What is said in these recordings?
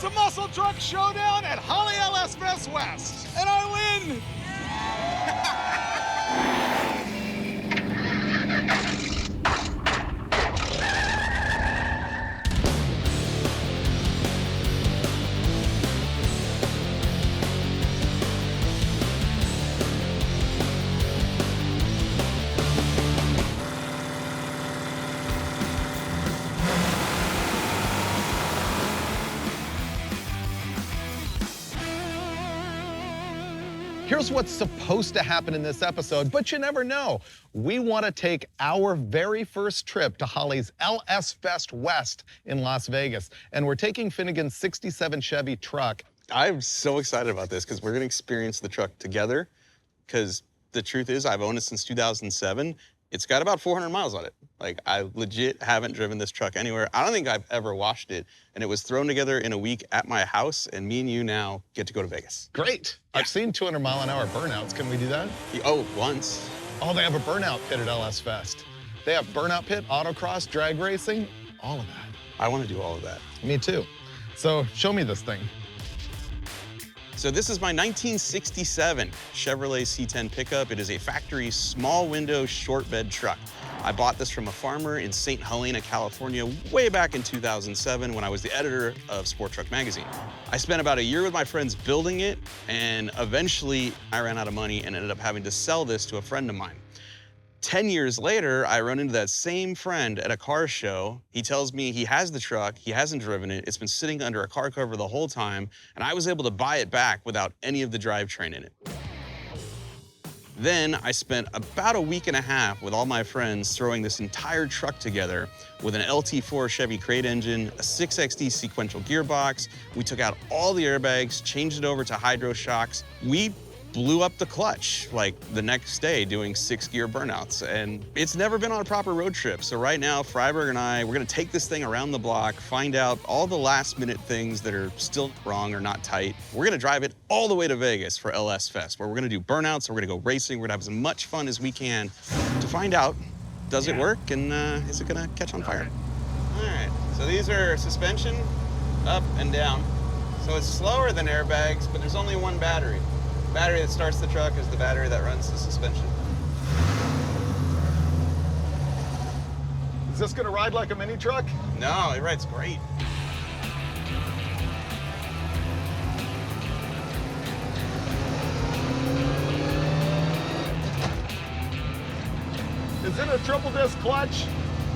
It's a muscle truck showdown at Holly LS Fest West, and I win! Here's what's supposed to happen in this episode, but you never know. We want to take our very first trip to Holly's LS Fest West in Las Vegas, and we're taking Finnegan's 67 Chevy truck. I'm so excited about this because we're going to experience the truck together, because the truth is I've owned it since 2007. It's got about 400 miles on it. Like, I legit haven't driven this truck anywhere. I don't think I've ever washed it. And it was thrown together in a week at my house, and me and you now get to go to Vegas. Great. Yeah. I've seen 200-mile-an-hour burnouts. Can we do that? Oh, once. Oh, they have a burnout pit at LS Fest. They have burnout pit, autocross, drag racing, all of that. I want to do all of that. Me too. So show me this thing. So this is my 1967 Chevrolet C10 pickup. It is a factory small window short bed truck. I bought this from a farmer in St. Helena, California, way back in 2007 when I was the editor of Sport Truck Magazine. I spent about a year with my friends building it, and eventually I ran out of money and ended up having to sell this to a friend of mine. 10 years later, I run into that same friend at a car show. He tells me he has the truck, he hasn't driven it, it's been sitting under a car cover the whole time, and I was able to buy it back without any of the drivetrain in it. Then I spent about a week and a half with all my friends throwing this entire truck together with an LT4 Chevy crate engine, a 6XD sequential gearbox. We took out all the airbags, changed it over to hydro shocks. We blew up the clutch like the next day doing 6-gear burnouts, and it's never been on a proper road trip. So right now, Freiberg and I, we're gonna take this thing around the block, find out all the last-minute things that are still wrong or not tight. We're gonna drive it all the way to Vegas for LS Fest, where we're gonna do burnouts, we're gonna go racing, we're gonna have as much fun as we can to find out, does it work, and is it gonna catch on fire? All right, so these are suspension, up and down. So it's slower than airbags, but there's only one battery. The battery that starts the truck is the battery that runs the suspension. Is this gonna ride like a mini truck? No, it rides great. Is it a triple disc clutch?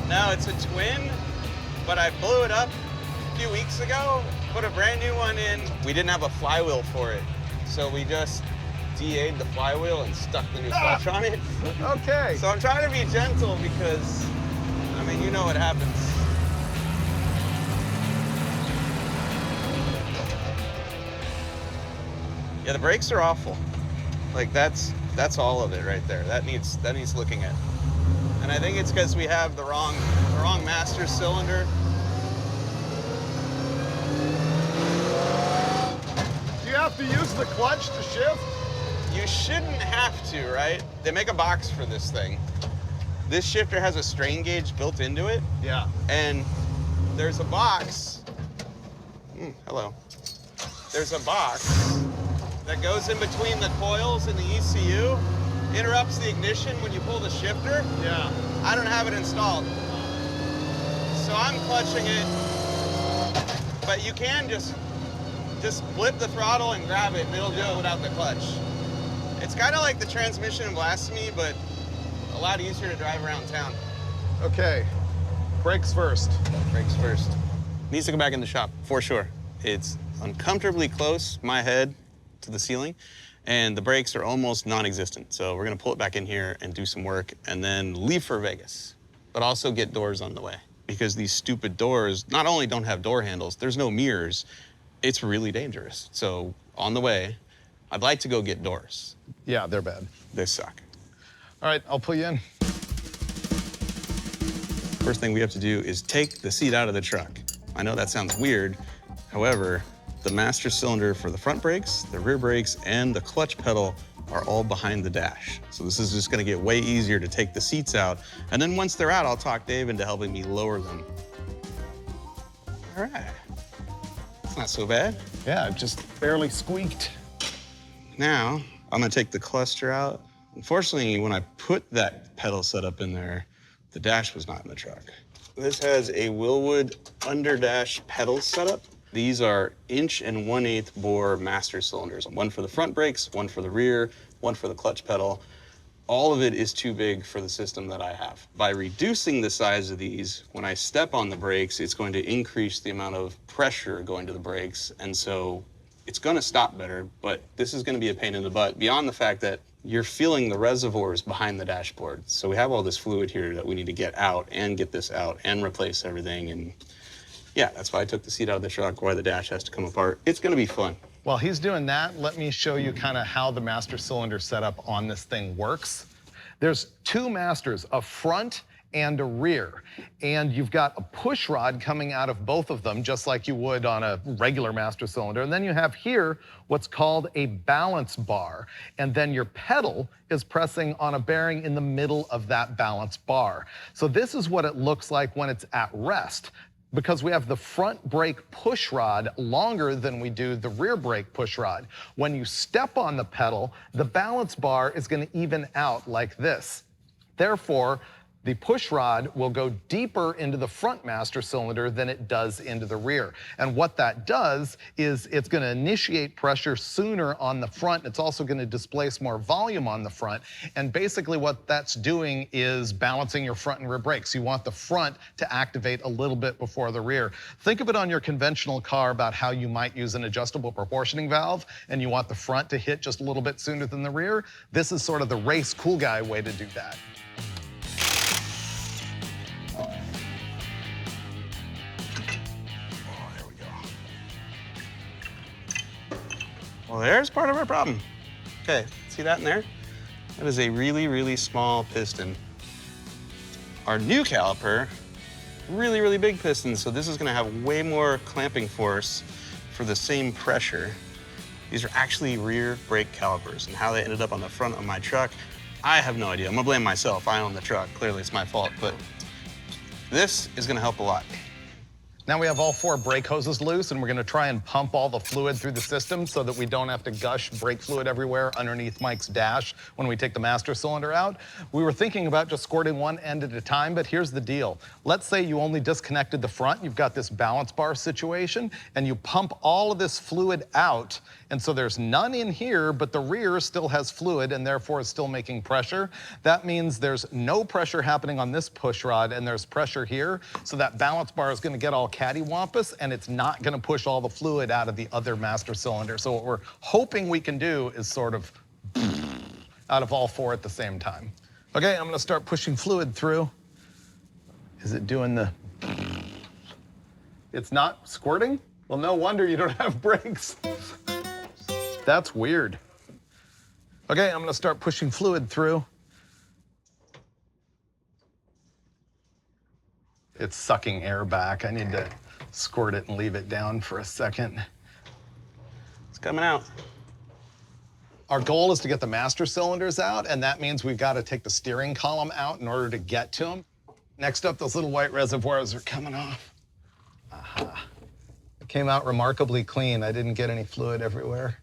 No, it's a twin, but I blew it up a few weeks ago, put a brand new one in. We didn't have a flywheel for it, so we just DA'd the flywheel and stuck the new clutch on it. Okay. So I'm trying to be gentle because, I mean, you know what happens. Yeah, the brakes are awful. Like, that's all of it right there. That needs looking at. And I think it's because we have the wrong master cylinder. Do you have to use the clutch to shift? You shouldn't have to, right? They make a box for this thing. This shifter has a strain gauge built into it. Yeah. And there's a box. Hello. There's a box that goes in between the coils in the ECU, interrupts the ignition when you pull the shifter. Yeah. I don't have it installed. So I'm clutching it, but you can just flip the throttle and grab it, and it'll do it without the clutch. It's kind of like the transmission in Blasphemy, but a lot easier to drive around town. Okay, brakes first. Brakes first. Needs to go back in the shop, for sure. It's uncomfortably close, my head, to the ceiling, and the brakes are almost non-existent. So we're gonna pull it back in here and do some work, and then leave for Vegas, but also get doors on the way. Because these stupid doors not only don't have door handles, there's no mirrors, it's really dangerous. So on the way, I'd like to go get doors. Yeah, they're bad. They suck. All right, I'll pull you in. First thing we have to do is take the seat out of the truck. I know that sounds weird. However, the master cylinder for the front brakes, the rear brakes, and the clutch pedal are all behind the dash. So this is just gonna get way easier to take the seats out. And then once they're out, I'll talk Dave into helping me lower them. All right. Not so bad. Yeah, it just barely squeaked. Now, I'm gonna take the cluster out. Unfortunately, when I put that pedal setup in there, the dash was not in the truck. This has a Willwood underdash pedal setup. These are 1 1/8" bore master cylinders. One for the front brakes, one for the rear, one for the clutch pedal. All of it is too big for the system that I have. By reducing the size of these, when I step on the brakes, it's going to increase the amount of pressure going to the brakes, and so it's gonna stop better, but this is gonna be a pain in the butt, beyond the fact that you're feeling the reservoirs behind the dashboard. So we have all this fluid here that we need to get out and get this out and replace everything, and yeah, that's why I took the seat out of the truck, why the dash has to come apart. It's gonna be fun. While he's doing that, let me show you kind of how the master cylinder setup on this thing works. There's 2 masters, a front and a rear. And you've got a push rod coming out of both of them, just like you would on a regular master cylinder. And then you have here what's called a balance bar. And then your pedal is pressing on a bearing in the middle of that balance bar. So this is what it looks like when it's at rest, because we have the front brake push rod longer than we do the rear brake push rod. When you step on the pedal, the balance bar is gonna even out like this. Therefore, the push rod will go deeper into the front master cylinder than it does into the rear. And what that does is it's gonna initiate pressure sooner on the front. It's also gonna displace more volume on the front. And basically what that's doing is balancing your front and rear brakes. You want the front to activate a little bit before the rear. Think of it on your conventional car about how you might use an adjustable proportioning valve and you want the front to hit just a little bit sooner than the rear. This is sort of the race cool guy way to do that. Well, there's part of our problem. Okay, see that in there? That is a really, really small piston. Our new caliper, really, really big piston, so this is gonna have way more clamping force for the same pressure. These are actually rear brake calipers, and how they ended up on the front of my truck, I have no idea. I'm gonna blame myself. I own the truck. Clearly, it's my fault, but this is gonna help a lot. Now we have all 4 brake hoses loose, and we're gonna try and pump all the fluid through the system so that we don't have to gush brake fluid everywhere underneath Mike's dash when we take the master cylinder out. We were thinking about just squirting one end at a time, but here's the deal. Let's say you only disconnected the front, you've got this balance bar situation, and you pump all of this fluid out, and so there's none in here, but the rear still has fluid and therefore is still making pressure. That means there's no pressure happening on this push rod and there's pressure here, so that balance bar is gonna get all cattywampus and it's not gonna push all the fluid out of the other master cylinder. So what we're hoping we can do is sort of out of all 4 at the same time. Okay, I'm gonna start pushing fluid through. Is it doing the... It's not squirting? Well, no wonder you don't have brakes. That's weird. Okay, I'm gonna start pushing fluid through. It's sucking air back. I need to squirt it and leave it down for a second. It's coming out. Our goal is to get the master cylinders out, and that means we've got to take the steering column out in order to get to them. Next up, those little white reservoirs are coming off. Aha. It came out remarkably clean. I didn't get any fluid everywhere.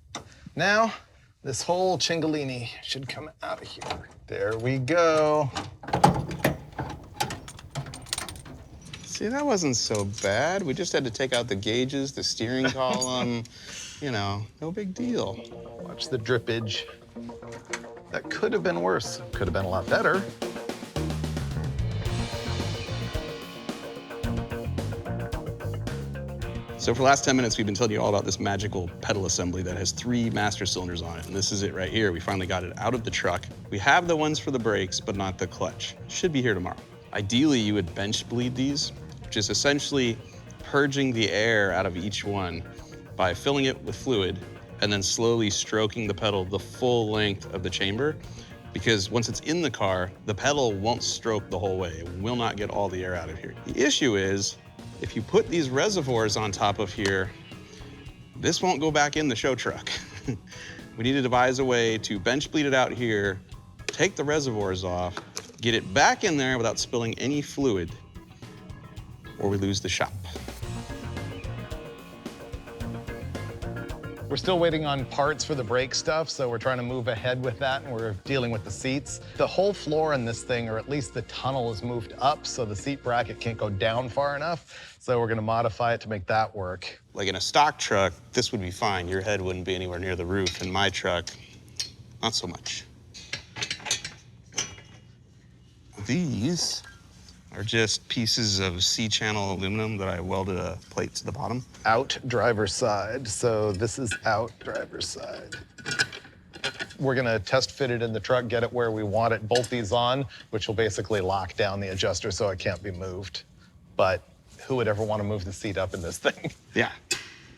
Now, this whole Cingolini should come out of here. There we go. See, that wasn't so bad. We just had to take out the gauges, the steering column, you know, no big deal. Watch the drippage. That could have been worse. Could have been a lot better. So for the last 10 minutes, we've been telling you all about this magical pedal assembly that has 3 master cylinders on it, and this is it right here. We finally got it out of the truck. We have the ones for the brakes, but not the clutch. Should be here tomorrow. Ideally, you would bench bleed these, which is essentially purging the air out of each one by filling it with fluid and then slowly stroking the pedal the full length of the chamber. Because once it's in the car, the pedal won't stroke the whole way. It will not get all the air out of here. The issue is, if you put these reservoirs on top of here, this won't go back in the show truck. We need to devise a way to bench bleed it out here, take the reservoirs off, get it back in there without spilling any fluid, or we lose the shop. We're still waiting on parts for the brake stuff, so we're trying to move ahead with that, and we're dealing with the seats. The whole floor in this thing, or at least the tunnel, is moved up, so the seat bracket can't go down far enough. So we're gonna modify it to make that work. Like in a stock truck, this would be fine. Your head wouldn't be anywhere near the roof. In my truck, not so much. These are just pieces of C-channel aluminum that I welded a plate to the bottom. Out driver's side, so this is out driver's side. We're gonna test fit it in the truck, get it where we want it, bolt these on, which will basically lock down the adjuster so it can't be moved. But who would ever want to move the seat up in this thing? Yeah,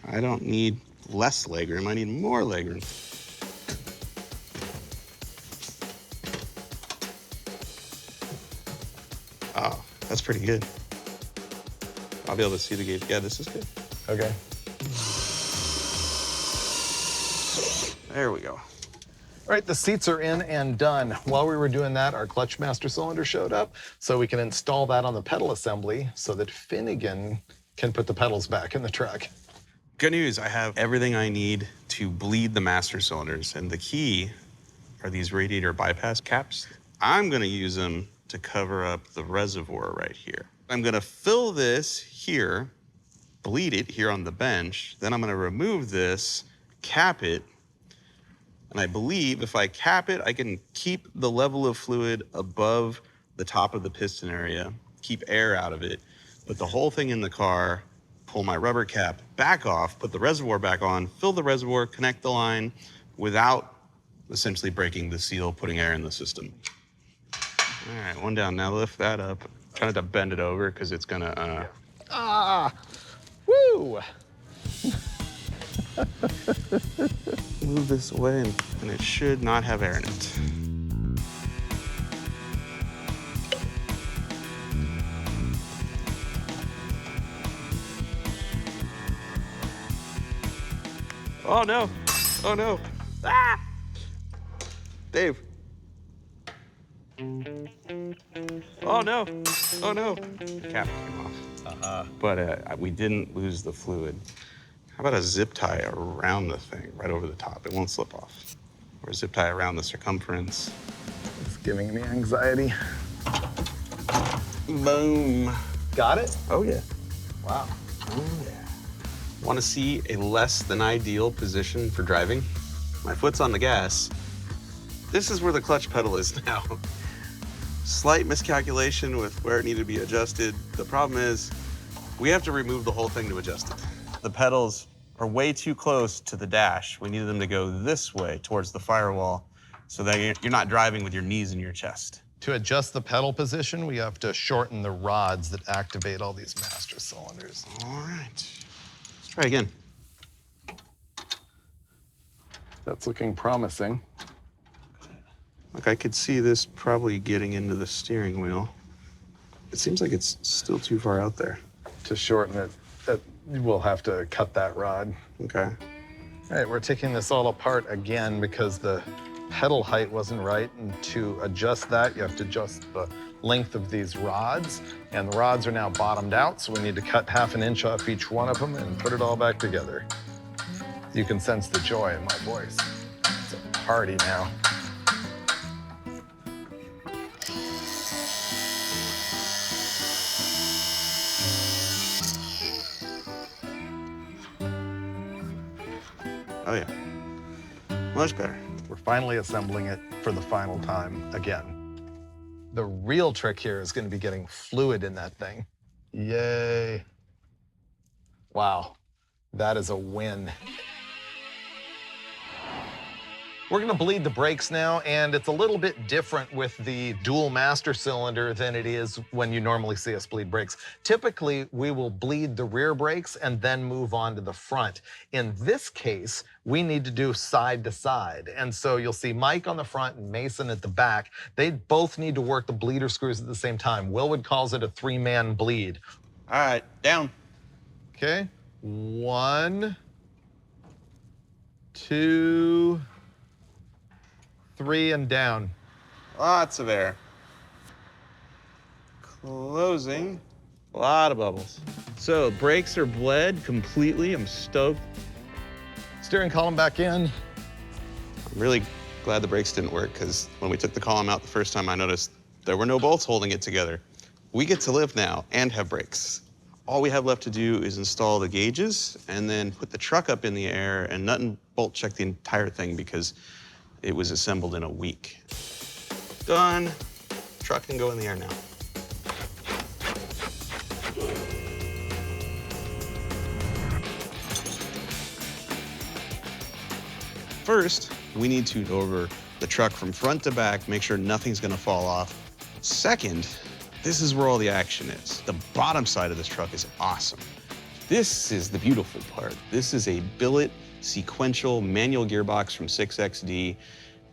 I don't need less legroom, I need more legroom. Oh, that's pretty good. I'll be able to see the gauge. Yeah, this is good. Okay. There we go. All right, the seats are in and done. While we were doing that, our clutch master cylinder showed up, so we can install that on the pedal assembly so that Finnegan can put the pedals back in the truck. Good news, I have everything I need to bleed the master cylinders, and the key are these radiator bypass caps. I'm gonna use them to cover up the reservoir right here. I'm gonna fill this here, bleed it here on the bench, then I'm gonna remove this, cap it, and I believe if I cap it, I can keep the level of fluid above the top of the piston area, keep air out of it, put the whole thing in the car, pull my rubber cap back off, put the reservoir back on, fill the reservoir, connect the line without essentially breaking the seal, putting air in the system. All right, one down. Now lift that up. Trying to bend it over because it's gonna. Woo! Move this away, and it should not have air in it. Oh no! Oh no! Ah! Dave. Oh no! Oh no! The cap came off. But we didn't lose the fluid. How about a zip tie around the thing, right over the top? It won't slip off. Or a zip tie around the circumference. It's giving me anxiety. Boom. Got it? Oh yeah. Wow. Oh yeah. Want to see a less than ideal position for driving? My foot's on the gas. This is where the clutch pedal is now. Slight miscalculation with where it needed to be adjusted. The problem is we have to remove the whole thing to adjust it. The pedals are way too close to the dash. We needed them to go this way towards the firewall so that you're not driving with your knees in your chest. To adjust the pedal position, we have to shorten the rods that activate all these master cylinders. All right, let's try again. That's looking promising. Look, I could see this probably getting into the steering wheel. It seems like it's still too far out there. To shorten it, we'll have to cut that rod. Okay. All right, we're taking this all apart again because the pedal height wasn't right, and to adjust that, you have to adjust the length of these rods, and the rods are now bottomed out, so we need to cut ½ an inch off each one of them and put it all back together. You can sense the joy in my voice. It's a party now. Oh yeah, much better. We're finally assembling it for the final time again. The real trick here is going to be getting fluid in that thing. Yay. Wow, that is a win. We're gonna bleed the brakes now, and it's a little bit different with the dual master cylinder than it is when you normally see us bleed brakes. Typically, we will bleed the rear brakes and then move on to the front. In this case, we need to do side to side. And so you'll see Mike on the front and Mason at the back. They both need to work the bleeder screws at the same time. Willwood calls it a 3-man bleed. All right, down. Okay, 1, 2, 3, and down. Lots of air. Closing. A lot of bubbles. So brakes are bled completely. I'm stoked. Let's steering column back in. I'm really glad the brakes didn't work, because when we took the column out the first time, I noticed there were no bolts holding it together. We get to live now and have brakes. All we have left to do is install the gauges and then put the truck up in the air and nut and bolt check the entire thing, because it was assembled in a week. Done. Truck can go in the air now. First, we need to go over the truck from front to back, make sure nothing's gonna fall off. Second, this is where all the action is. The bottom side of this truck is awesome. This is the beautiful part. This is a billet sequential manual gearbox from 6XD.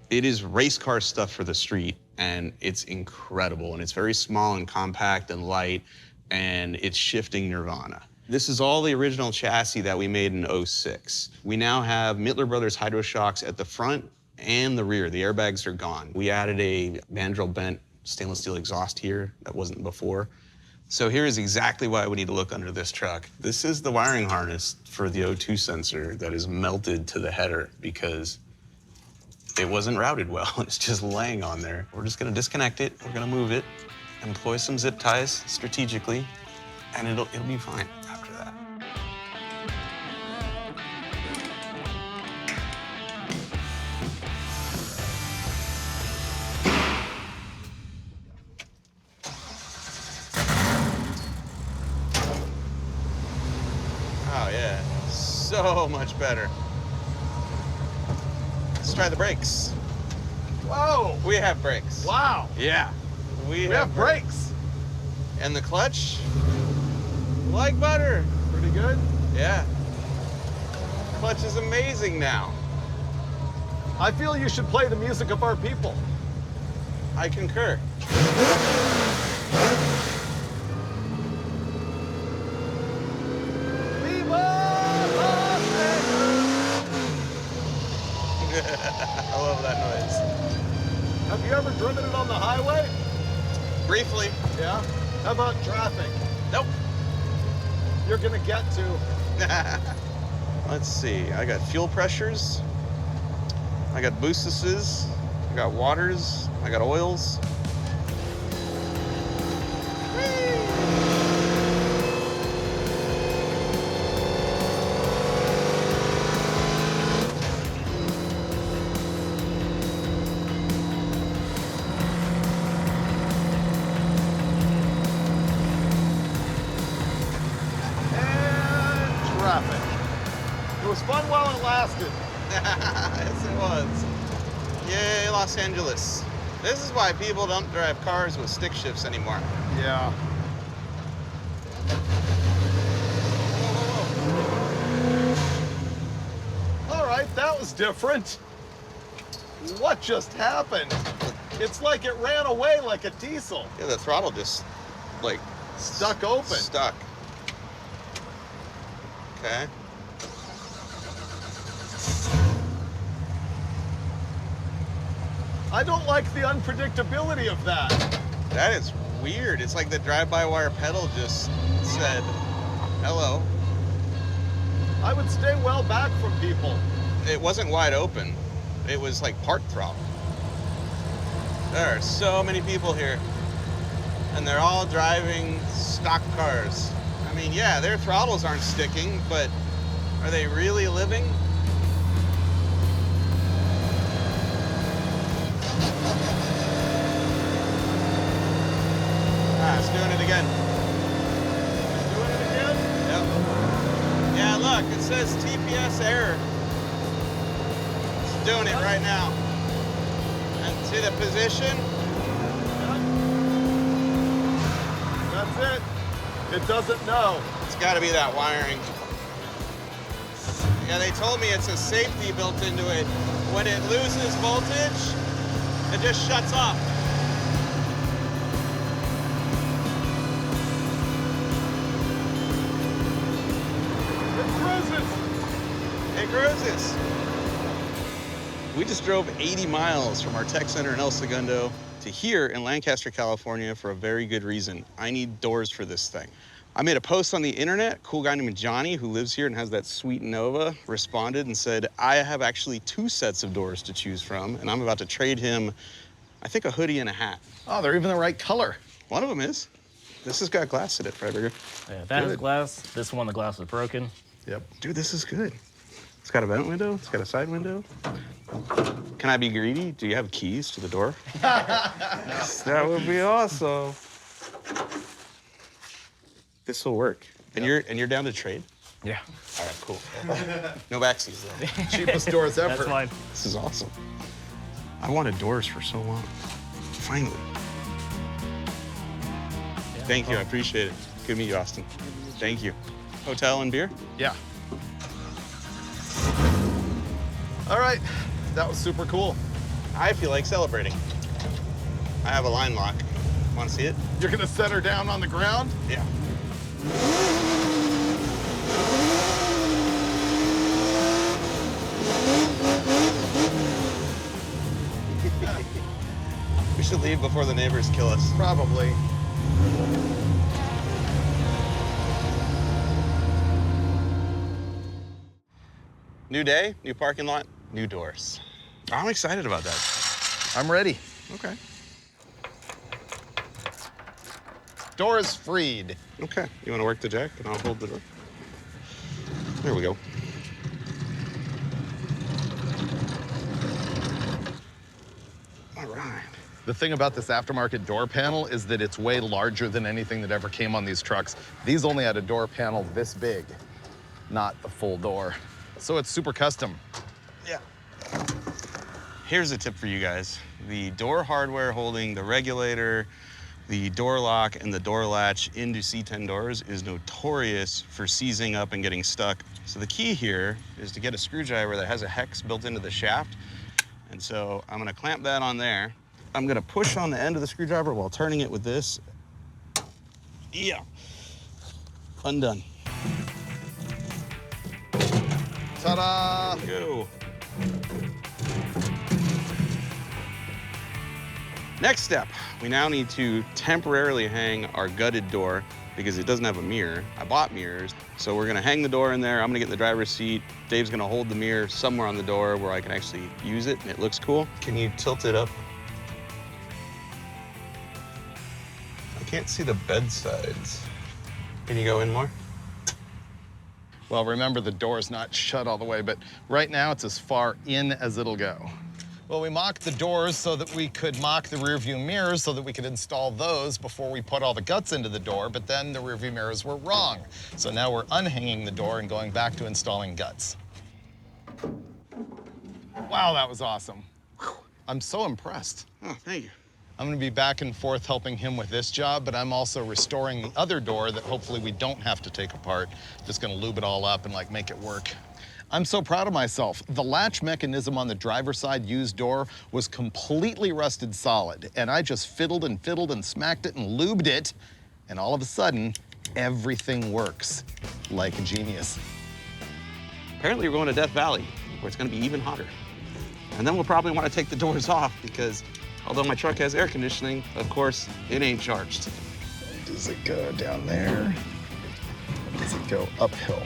It is race car stuff for the street, and it's incredible. And it's very small and compact and light, and it's shifting nirvana. This is all the original chassis that we made in '06. We now have Mittler Brothers hydro shocks at the front and the rear. The airbags are gone. We added a mandrel bent stainless steel exhaust here that wasn't before. So here is exactly why we need to look under this truck. This is the wiring harness for the O2 sensor that is melted to the header because it wasn't routed well. It's just laying on there. We're just gonna disconnect it. We're gonna move it, employ some zip ties strategically, and it'll be fine after that. Oh yeah, so much better. Let's try the brakes. Whoa! We have brakes. Wow! Yeah, we have brakes. And the clutch, like butter. Pretty good. Yeah. Clutch is amazing now. I feel you should play the music of our people. I concur. I love that noise. Have you ever driven it on the highway? Briefly. Yeah? How about traffic? Nope. You're gonna get to. Let's see. I got fuel pressures. I got boostesses. I got waters. I got oils. Traffic. It was fun while it lasted. Yes, it was. Yay, Los Angeles. This is why people don't drive cars with stick shifts anymore. Yeah. All right, that was different. What just happened? It's like it ran away like a diesel. Yeah, the throttle just, like... Stuck open. Stuck. Okay. I don't like the unpredictability of that. That is weird. It's like the drive-by-wire pedal just said, hello. I would stay well back from people. It wasn't wide open. It was like part throttle. There are so many people here, and they're all driving stock cars. I mean, yeah, their throttles aren't sticking, but are they really living? Ah, it's doing it again. Doing it again? Yep. Yeah, look, it says TPS error. It's doing it right now. And to the position. That's it. It doesn't know. It's got to be that wiring. Yeah, they told me it's a safety built into it. When it loses voltage, it just shuts off. It cruises. It cruises. We just drove 80 miles from our tech center in El Segundo to here in Lancaster, California for a very good reason. I need doors for this thing. I made a post on the internet. A cool guy named Johnny, who lives here and has that sweet Nova, responded and said, I have actually 2 sets of doors to choose from, and I'm about to trade him, I think, a hoodie and a hat. Oh, they're even the right color. One of them is. This has got glass in it, Freiberger. Yeah, that is glass. This one, the glass is broken. Yep. Dude, this is good. It's got a vent window. It's got a side window. Can I be greedy? Do you have keys to the door? That would be awesome. This will work. And you're down to trade? Yeah. All right, cool. No backseats though. Cheapest doors ever. That's fine. This is awesome. I wanted doors for so long. Finally. Yeah, Thank you. I appreciate it. Good to meet you, Austin. Thank you. Hotel and beer? Yeah. All right, that was super cool. I feel like celebrating. I have a line lock. Want to see it? You're gonna set her down on the ground? Yeah. We should leave before the neighbors kill us. Probably. New day, new parking lot, new doors. I'm excited about that. I'm ready. Okay. Doors freed. Okay. You want to work the jack and I'll hold the door? There we go. All right. The thing about this aftermarket door panel is that it's way larger than anything that ever came on these trucks. These only had a door panel this big, not a full door. So it's super custom. Yeah. Here's a tip for you guys. The door hardware holding the regulator, the door lock, and the door latch into C10 doors is notorious for seizing up and getting stuck. So the key here is to get a screwdriver that has a hex built into the shaft. And so I'm gonna clamp that on there. I'm gonna push on the end of the screwdriver while turning it with this. Yeah. Undone. Ta-da! Go. Next step, we now need to temporarily hang our gutted door because it doesn't have a mirror. I bought mirrors, so we're gonna hang the door in there. I'm gonna get in the driver's seat. Dave's gonna hold the mirror somewhere on the door where I can actually use it and it looks cool. Can you tilt it up? I can't see the bed sides. Can you go in more? Well, remember the door's not shut all the way, but right now it's as far in as it'll go. Well, we mocked the doors so that we could mock the rear view mirrors so that we could install those before we put all the guts into the door, but then the rear view mirrors were wrong. So now we're unhanging the door and going back to installing guts. Wow, that was awesome. Whew. I'm so impressed. Oh, thank you. I'm gonna be back and forth helping him with this job, but I'm also restoring the other door that hopefully we don't have to take apart. Just gonna lube it all up and like make it work. I'm so proud of myself. The latch mechanism on the driver's side used door was completely rusted solid, and I just fiddled and smacked it and lubed it, and all of a sudden, everything works like a genius. Apparently we're going to Death Valley, where it's gonna be even hotter. And then we'll probably want to take the doors off because although my truck has air conditioning, of course, it ain't charged. Does it go down there? Or does it go uphill?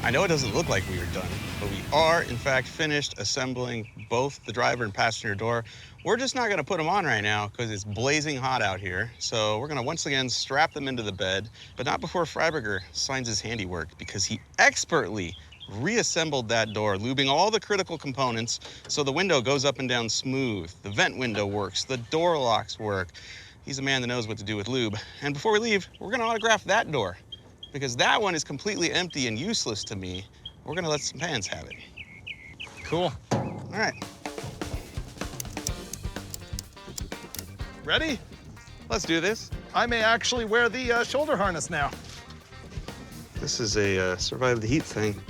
I know it doesn't look like we are done, but we are, in fact, finished assembling both the driver and passenger door. We're just not gonna put them on right now because it's blazing hot out here. So we're gonna once again strap them into the bed, but not before Freiberger signs his handiwork because he expertly reassembled that door, lubing all the critical components so the window goes up and down smooth, the vent window works, the door locks work. He's a man that knows what to do with lube. And before we leave, we're gonna autograph that door because that one is completely empty and useless to me. We're gonna let some fans have it. Cool. All right. Ready? Let's do this. I may actually wear the shoulder harness now. This is a survive the heat thing.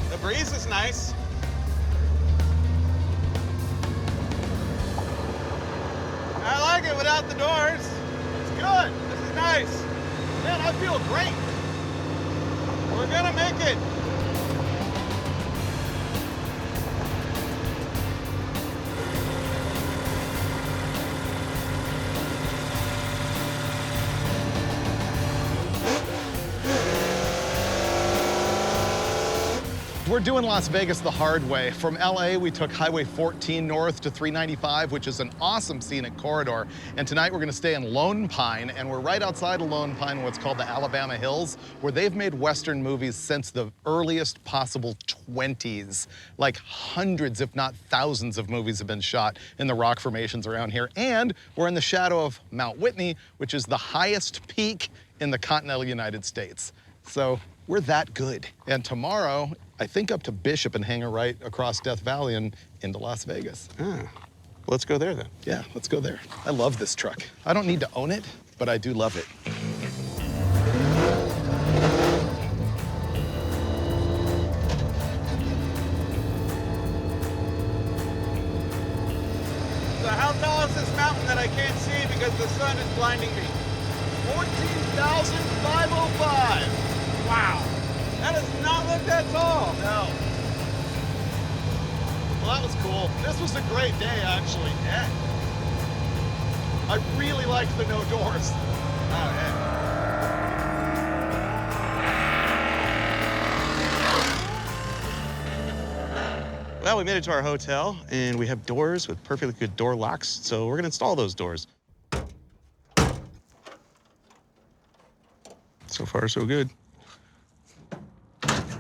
The breeze is nice. I like it without the doors. It's good. This is nice. Man, I feel great. We're gonna make it. We're doing Las Vegas the hard way. From LA, we took Highway 14 north to 395, which is an awesome scenic corridor. And tonight we're gonna stay in Lone Pine, and we're right outside of Lone Pine in what's called the Alabama Hills, where they've made Western movies since the earliest possible 20s. Like hundreds, if not thousands of movies have been shot in the rock formations around here. And we're in the shadow of Mount Whitney, which is the highest peak in the continental United States. So we're that good. And tomorrow, I think up to Bishop and hang a right across Death Valley and into Las Vegas. Ah, let's go there then. Yeah, let's go there. I love this truck. I don't need to own it, but I do love it. So how tall is this mountain that I can't see because the sun is blinding me? 14,505. Wow, that does not look that tall. No. Well, that was cool. This was a great day, actually. Yeah. I really liked the no doors. Oh, yeah. Well, we made it to our hotel, and we have doors with perfectly good door locks, so we're gonna install those doors. So far, so good.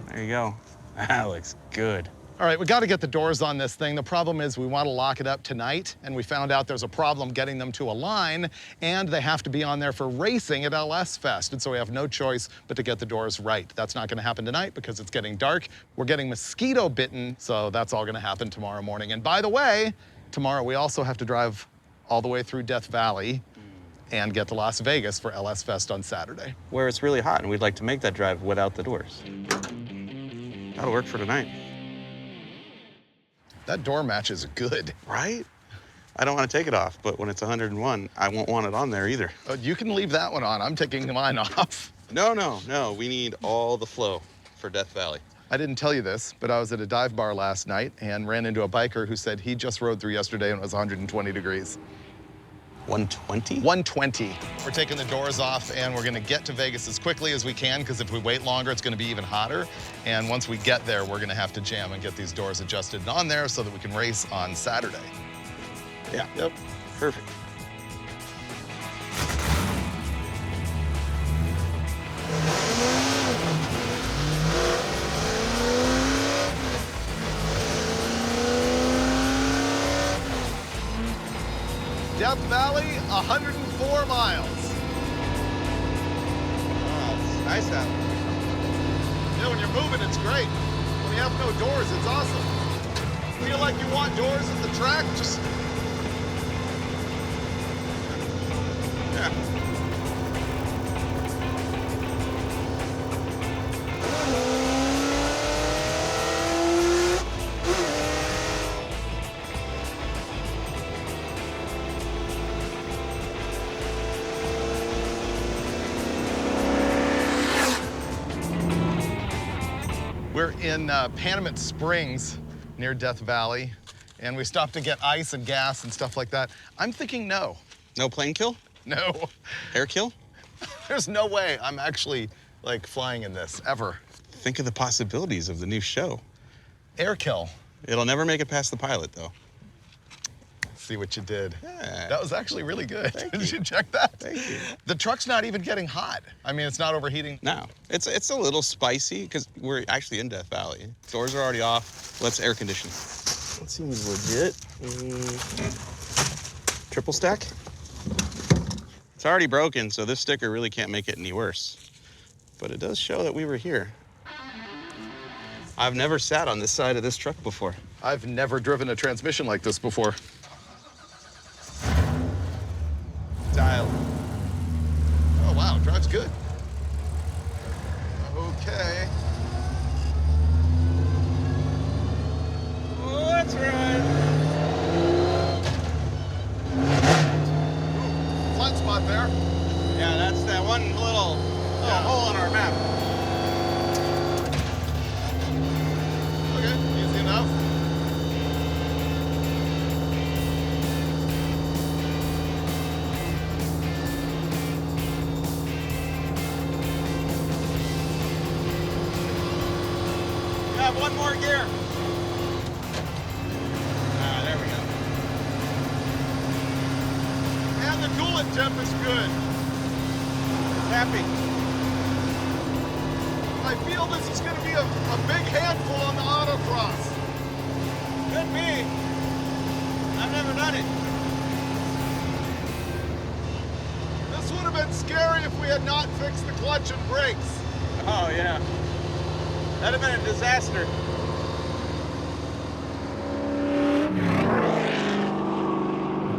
There you go. That looks good. All right, we got to get the doors on this thing. The problem is we want to lock it up tonight, and we found out there's a problem getting them to align, and they have to be on there for racing at LS Fest, and so we have no choice but to get the doors right. That's not going to happen tonight because it's getting dark. We're getting mosquito bitten, so that's all going to happen tomorrow morning. And by the way, tomorrow we also have to drive all the way through Death Valley and get to Las Vegas for LS Fest on Saturday. Where it's really hot, and we'd like to make that drive without the doors. That'll work for tonight. That door match is good. Right? I don't want to take it off, but when it's 101, I won't want it on there either. Oh, you can leave that one on. I'm taking mine off. No. We need all the flow for Death Valley. I didn't tell you this, but I was at a dive bar last night and ran into a biker who said he just rode through yesterday and it was 120 degrees. 120? 120. We're taking the doors off and we're gonna get to Vegas as quickly as we can because if we wait longer, it's gonna be even hotter. And once we get there, we're gonna have to jam and get these doors adjusted and on there so that we can race on Saturday. Yeah. Yep. Perfect. Death Valley, 104 miles. Oh, it's nice out. Yeah, when you're moving, it's great. When you have no doors, it's awesome. Feel like you want doors at the track? Just... Yeah. We're in Panamint Springs near Death Valley, and we stopped to get ice and gas and stuff like that. I'm thinking no. No plane kill? No. Air kill? There's no way I'm actually like flying in this ever. Think of the possibilities of the new show. Air kill. It'll never make it past the pilot, though. See what you did. Yeah. That was actually really good. Thank Did you. you check that? Thank you. The truck's not even getting hot. I mean, it's not overheating. No, it's a little spicy because we're actually in Death Valley. Doors are already off. Let's air condition. That seems legit. Triple stack? It's already broken, so this sticker really can't make it any worse. But it does show that we were here. I've never sat on this side of this truck before. I've never driven a transmission like this before. Dial. Oh, wow, drives good. Okay. Let's ride. Flat spot there. Yeah, that's that one little hole in our map. Okay, easy enough. one more gear. Ah, there we go. And the coolant temp is good. Happy. I feel this is going to be a big handful on the autocross. Could be. I've never done it. This would have been scary if we had not fixed the clutch and brakes. Oh, yeah. That'd have been a disaster.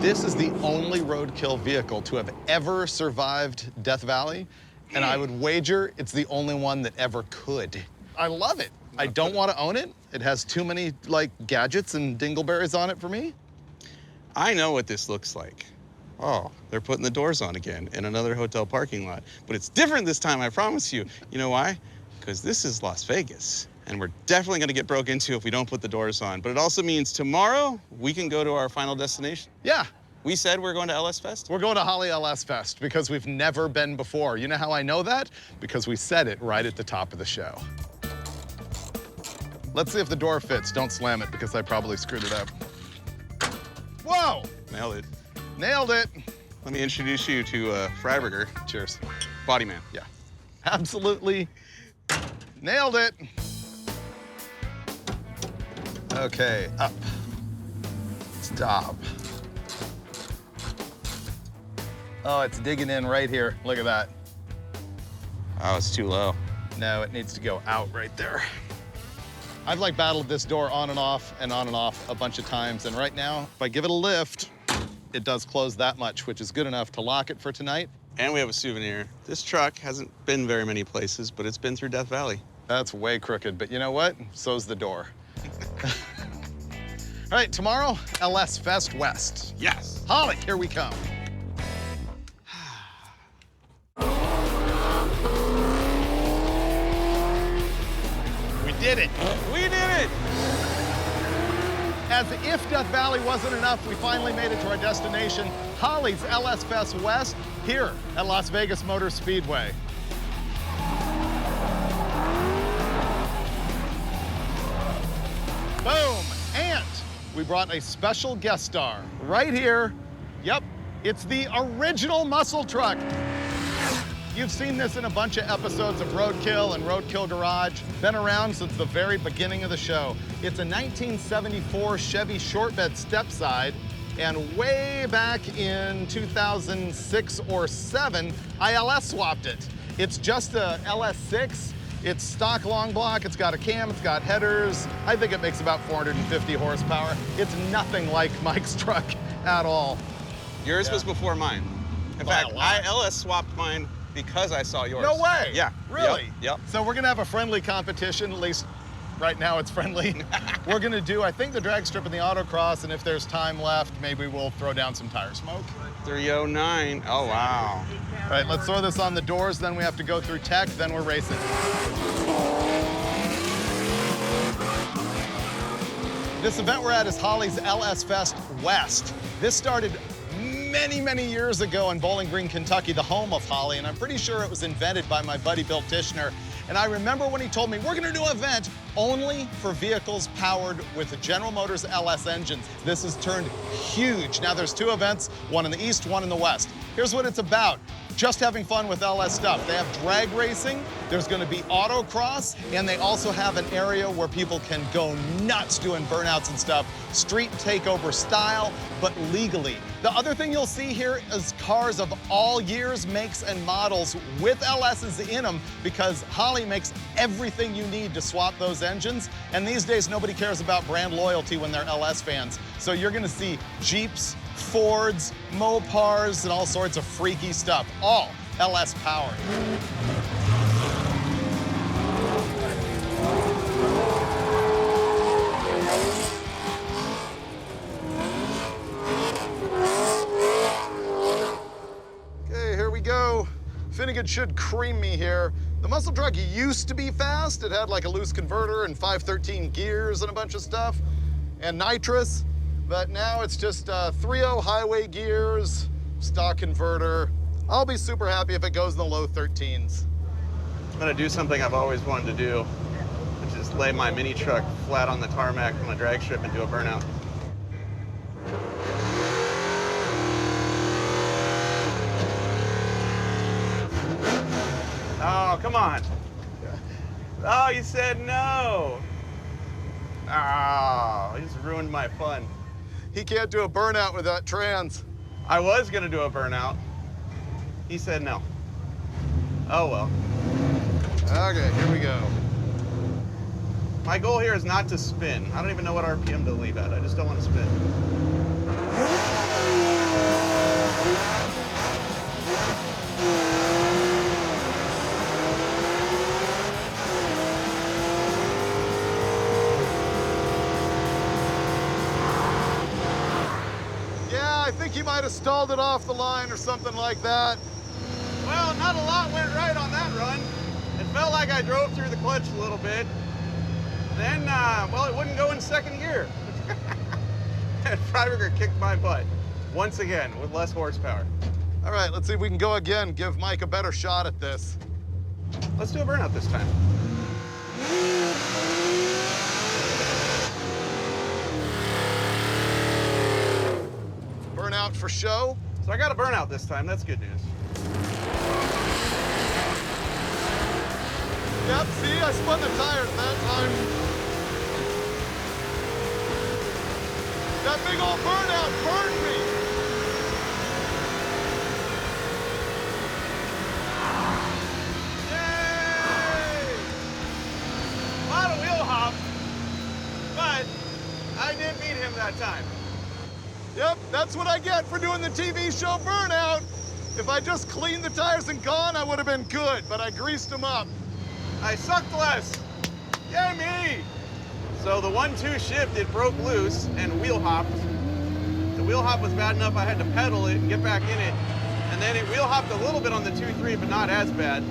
This is the only Roadkill vehicle to have ever survived Death Valley, and I would wager it's the only one that ever could. I love it. I don't want to own it. It has too many, like, gadgets and dingleberries on it for me. I know what this looks like. Oh, they're putting the doors on again in another hotel parking lot. But it's different this time, I promise you. You know why? Because this is Las Vegas, and we're definitely gonna get broke into if we don't put the doors on. But it also means tomorrow, we can go to our final destination. Yeah, We said we're going to LS Fest? we're going to Holly LS Fest because we've never been before. You know how I know that? Because we said it right at the top of the show. Let's see if the door fits. Don't slam it because I probably screwed it up. Whoa! Nailed it. Nailed it. Let me introduce you to Freiberger, Cheers. body man. Yeah. Absolutely nailed it. Okay, up. Stop. Oh, it's digging in right here. Look at that. Oh, it's too low. No, it needs to go out right there. I've like battled this door on and off a bunch of times, and right now, if I give it a lift, it does close that much, which is good enough to lock it for tonight. And we have a souvenir. This truck hasn't been very many places, but it's been through Death Valley. That's way crooked, but you know what? So's the door. All right, tomorrow, LS Fest West. Yes. Holly, here we come. We did it. We did it! As if Death Valley wasn't enough, we finally made it to our destination, Holly's LS Fest West, here at Las Vegas Motor Speedway. Boom! And we brought a special guest star right here. Yep, it's the original muscle truck. You've seen this in a bunch of episodes of Roadkill and Roadkill Garage. Been around since the very beginning of the show. It's a 1974 Chevy short bed stepside, and way back in 2006 or 7, I LS swapped it. It's just a LS6. It's stock long block, it's got a cam, it's got headers. I think it makes about 450 horsepower. It's nothing like Mike's truck at all. Yours was before mine. In By a fact, lot. I LS swapped mine because I saw yours. No way! Yeah. Really? Yep. So we're gonna have a friendly competition, at least right now it's friendly. We're gonna do, I think, the drag strip and the autocross, and if there's time left, maybe we'll throw down some tire smoke. 309. Oh, wow. All right, let's throw this on the doors, then we have to go through tech, then we're racing. This event we're at is Holly's LS Fest West. This started many, many years ago in Bowling Green, Kentucky, the home of Holly, and I'm pretty sure it was invented by my buddy Bill Tishner. And I remember when he told me, we're gonna do an event only for vehicles powered with General Motors LS engines. This has turned huge. Now there's 2 events, one in the east, one in the west. Here's what it's about. Just having fun with LS stuff. They have drag racing, there's gonna be autocross, and they also have an area where people can go nuts doing burnouts and stuff, street takeover style, but legally. The other thing you'll see here is cars of all years, makes, and models with LSs in them, because Holly makes everything you need to swap those engines, and these days nobody cares about brand loyalty when they're LS fans. So you're gonna see Jeeps, Fords, Mopars, and all sorts of freaky stuff, all LS powered. Okay, here we go. Finnegan should cream me here. The muscle truck used to be fast. It had like a loose converter and 513 gears and a bunch of stuff, and nitrous. But now it's just 3.0 highway gears, stock converter. I'll be super happy if it goes in the low 13s. I'm gonna do something I've always wanted to do, which is just lay my mini truck flat on the tarmac on a drag strip and do a burnout. Oh, come on. Oh, you said no. Oh, you just ruined my fun. He can't do a burnout with that trans. I was gonna do a burnout. He said no. Oh well. Okay, here we go. My goal here is not to spin. I don't even know what RPM to leave at. I just don't want to spin. Yeah, I think he might have stalled it off the line or something like that. Well, not a lot went right on that run. It felt like I drove through the clutch a little bit. Then, well, it wouldn't go in second gear. And Freiberger kicked my butt, once again, with less horsepower. All right, let's see if we can go again, give Mike a better shot at this. Let's do a burnout this time. Burnout for show. So I got a burnout this time. That's good news. Yep, see, I spun the tires that time. That big old burnout burned me. Yay! A lot of wheel hop, but I did beat him that time. Yep, that's what I get for doing the TV show Burnout. If I just cleaned the tires and gone, I would have been good, but I greased them up. I sucked less. Yay me! So the 1-2 shift, it broke loose and wheel hopped. The wheel hop was bad enough I had to pedal it and get back in it. And then it wheel hopped a little bit on the 2-3, but not as bad.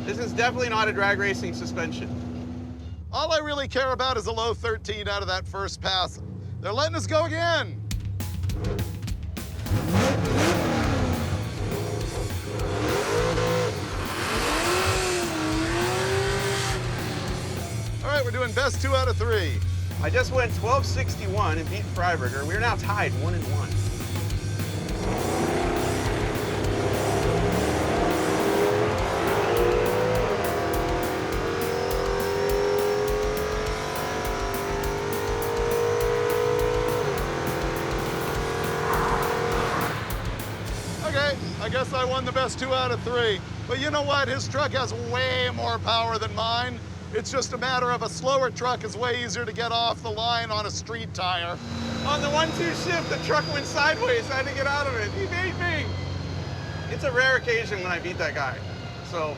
This is definitely not a drag racing suspension. All I really care about is a low 13 out of that first pass. They're letting us go again. All right, we're doing best 2 out of 3. I just went 1261 and beat Freiberger. We are now tied 1-1. Okay, I guess I won the best 2 out of 3. But you know what? His truck has way more power than mine. It's just a matter of a slower truck is way easier to get off the line on a street tire. On the 1-2 shift, the truck went sideways. I had to get out of it. He beat me. It's a rare occasion when I beat that guy. So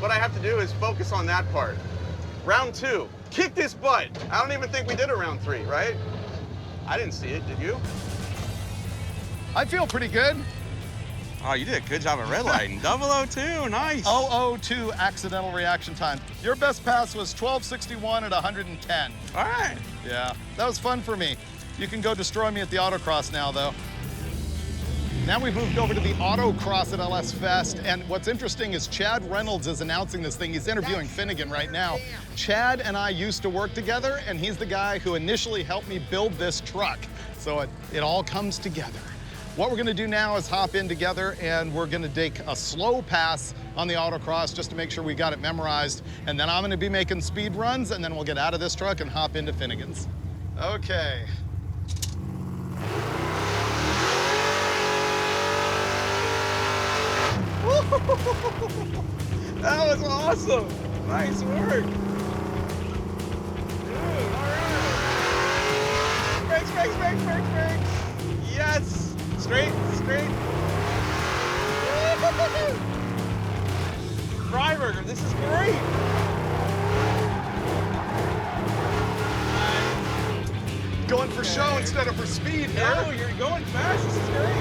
what I have to do is focus on that part. Round 2, kick this butt. I don't even think we did a round 3, right? I didn't see it, did you? I feel pretty good. Oh, you did a good job of red lighting. 002, nice. 002 accidental reaction time. Your best pass was 1261 at 110. All right. Yeah, that was fun for me. You can go destroy me at the autocross now, though. Now we've moved over to the autocross at LS Fest, and what's interesting is Chad Reynolds is announcing this thing. He's interviewing Finnegan right now. Chad and I used to work together, and he's the guy who initially helped me build this truck. So it all comes together. What we're gonna do now is hop in together, and we're gonna take a slow pass on the autocross just to make sure we got it memorized. And then I'm gonna be making speed runs, and then we'll get out of this truck and hop into Finnegan's. Okay. That was awesome. Nice work. Dude, all right. Brakes, brakes, brakes, brakes, brakes. Yes. Straight, straight. Freiberger, this is great. Going for show instead of for speed here. No, you're going fast. This is great.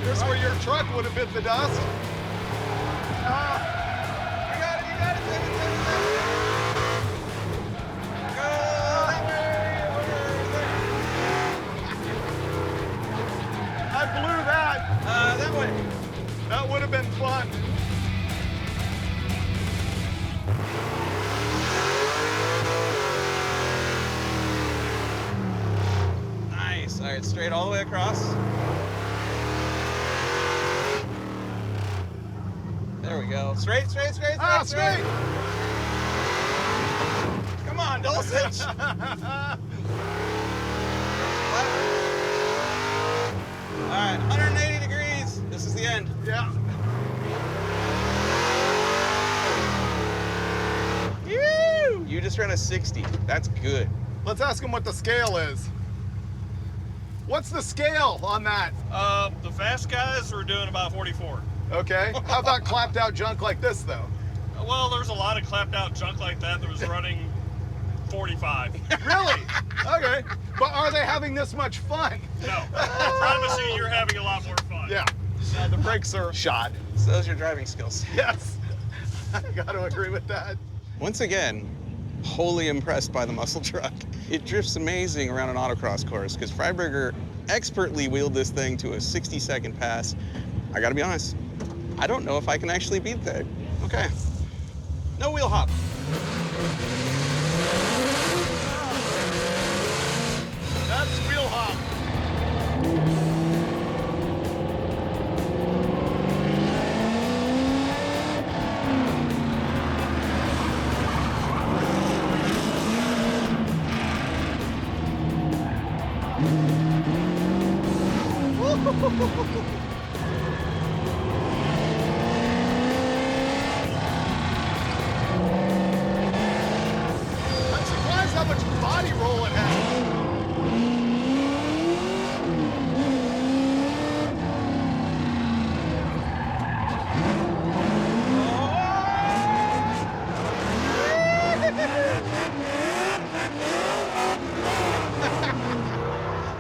Here's where your truck would have bit the dust. You got it, you got it. Save it, save it, save it. Go that way, over there. I blew that. That way. That would have been fun. Nice. All right, straight all the way across. There we go. Straight. Ah, straight! Come on, Dulcich. All right, 180 degrees. This is the end. Yeah. Woo! You just ran a 60. That's good. Let's ask him what the scale is. What's the scale on that? The fast guys are doing about 44. Okay. How about clapped out junk like this, though? Well, there's a lot of clapped out junk like that was running 45. Really? Okay. But are they having this much fun? No, I promise you, you're having a lot more fun. Yeah. The brakes are shot. So's your driving skills. Yes. I got to agree with that. Once again, wholly impressed by the muscle truck. It drifts amazing around an autocross course because Freiberger expertly wheeled this thing to a 60-second pass. I gotta be honest, I don't know if I can actually beat that. Okay, no wheel hop. That's wheel hop. I'm surprised how much body roll it has.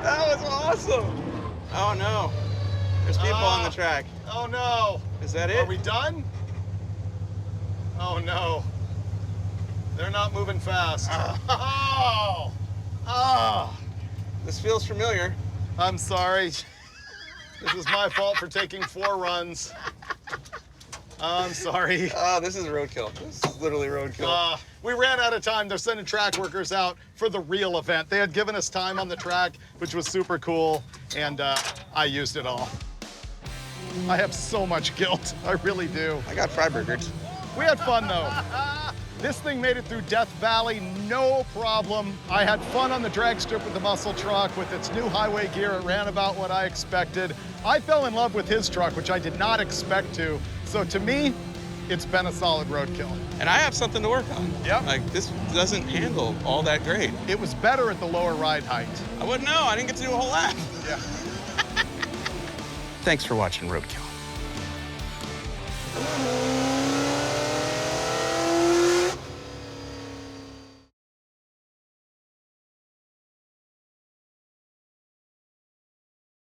That was awesome. Oh no, there's people on the track. Oh no. Is that it? Are we done? Oh no. They're not moving fast. Oh. Oh. This feels familiar. I'm sorry. This is my fault for taking 4 runs. I'm sorry. Oh, this is roadkill. This is literally roadkill. We ran out of time. They're sending track workers out for the real event. They had given us time on the track, which was super cool, and I used it all. I have so much guilt. I really do. I got Freibergered. We had fun, though. This thing made it through Death Valley, no problem. I had fun on the drag strip with the muscle truck. With its new highway gear, it ran about what I expected. I fell in love with his truck, which I did not expect to. So to me, it's been a solid roadkill. And I have something to work on. Yep. Like, this doesn't handle all that great. It was better at the lower ride height. I wouldn't know. I didn't get to do a whole lap. Yeah. Thanks for watching Roadkill.